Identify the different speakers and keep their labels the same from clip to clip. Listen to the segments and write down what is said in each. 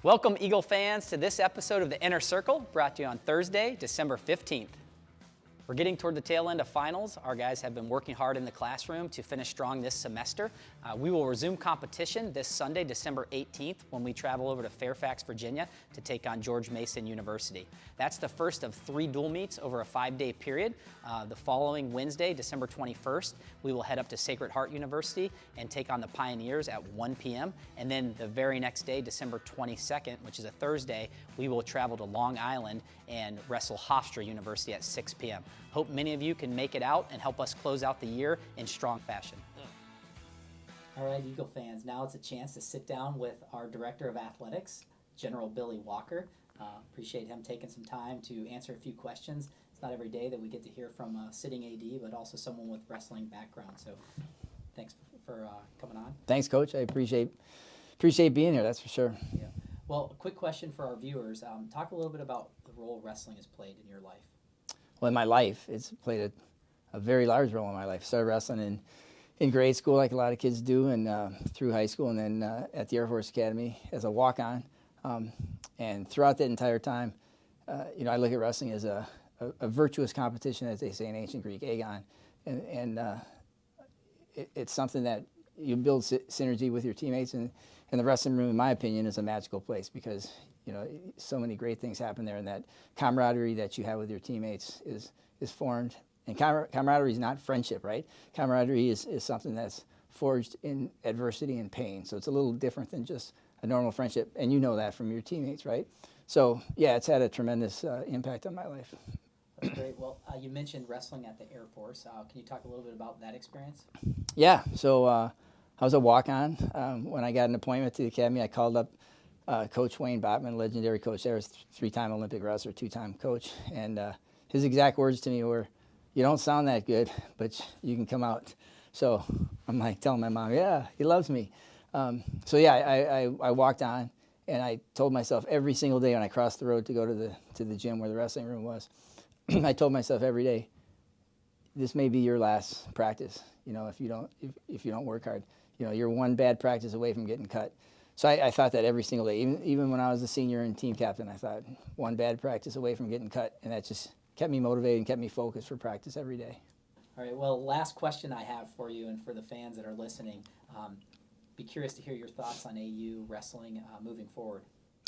Speaker 1: Welcome, Eagle fans, to this episode of The Inner Circle, brought to you on Thursday, December 15th. We're getting toward the tail end of finals. Our guys have been working hard in the classroom to finish strong this semester. We will resume competition this Sunday, December 18th, when we travel over to Fairfax, Virginia to take on George Mason University. That's the first of 3 dual meets over a 5-day period. The following Wednesday, December 21st, we will head up to Sacred Heart University and take on the Pioneers at 1 p.m. And then the very next day, December 22nd, which is a Thursday, we will travel to Long Island and wrestle Hofstra University at 6 p.m. Hope many of you can make it out and help us close out the year in strong fashion.
Speaker 2: All right, Eagle fans, now it's a chance to sit down with our Director of Athletics, General Billy Walker. Appreciate him taking some time to answer a few questions. It's not every day that we get to hear from a sitting AD, but also someone with wrestling background. So thanks for coming on.
Speaker 3: Thanks, Coach. I appreciate being here, that's for sure.
Speaker 2: Yeah. Well, a quick question for our viewers. Talk a little bit about the role wrestling has played in your life.
Speaker 3: Well, in my life, it's played a very large role in my life. I started wrestling in grade school, like a lot of kids do, and through high school, and then at the Air Force Academy as a walk-on. And throughout that entire time, I look at wrestling as a virtuous competition, as they say in ancient Greek, agon. And it's something that you build synergy with your teammates, and the wrestling room, in my opinion, is a magical place because so many great things happen there, and that camaraderie that you have with your teammates is formed. And camaraderie is not friendship, right? Camaraderie is something that's forged in adversity and pain. So it's a little different than just a normal friendship, and you know that from your teammates, right? So yeah, it's had a tremendous impact on my life.
Speaker 2: That's great. Well, you mentioned wrestling at the Air Force. Can you talk a little bit about that experience?
Speaker 3: Yeah, so I was a walk-on. When I got an appointment to the academy, I called up Coach Wayne Botman, legendary coach there, was 3-time Olympic wrestler, 2-time coach. And his exact words to me were, "You don't sound that good, but you can come out." So I'm like telling my mom, yeah, he loves me. So yeah, I walked on, and I told myself every single day when I crossed the road to go to the gym where the wrestling room was, I told myself every day, this may be your last practice. If you don't work hard, you're one bad practice away from getting cut. So I thought that every single day, even when I was a senior and team captain, I thought one bad practice away from getting cut, and that just kept me motivated and kept me focused for practice every day.
Speaker 2: All right, well, last question I have for you and for the fans that are listening. Be curious to hear your thoughts on AU wrestling moving forward.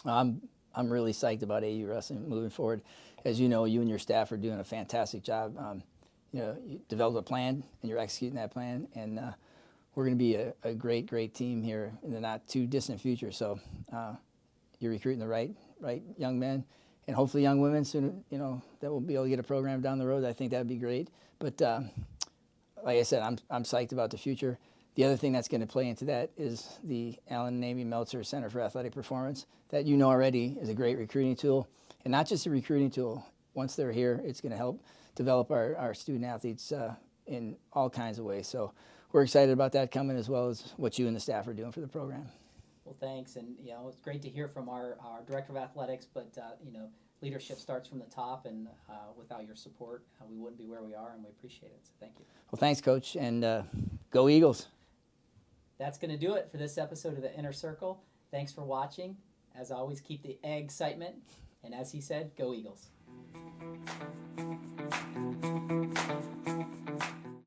Speaker 3: I'm really psyched about AU wrestling moving forward. As you know, you and your staff are doing a fantastic job. You developed a plan, and you're executing that plan, and we're going to be a great team here in the not too distant future. So you're recruiting the right young men, and hopefully young women soon. That will be able to get a program down the road. I think that would be great. But like I said, I'm psyched about the future. The other thing that's going to play into that is the Allen Navy Meltzer Center for Athletic Performance that already is a great recruiting tool, and not just a recruiting tool. Once they're here, it's going to help develop our student athletes in all kinds of ways. So we're excited about that coming, as well as what you and the staff are doing for the program.
Speaker 2: Well, thanks, and it's great to hear from our Director of Athletics, but leadership starts from the top, and without your support, we wouldn't be where we are, and we appreciate it, so thank you.
Speaker 3: Well, thanks, Coach, and go Eagles.
Speaker 2: That's going to do it for this episode of The Inner Circle. Thanks for watching. As always, keep the 𝐓𝐡𝐞 𝐈𝐧𝐧𝐞, and as he said, go Eagles.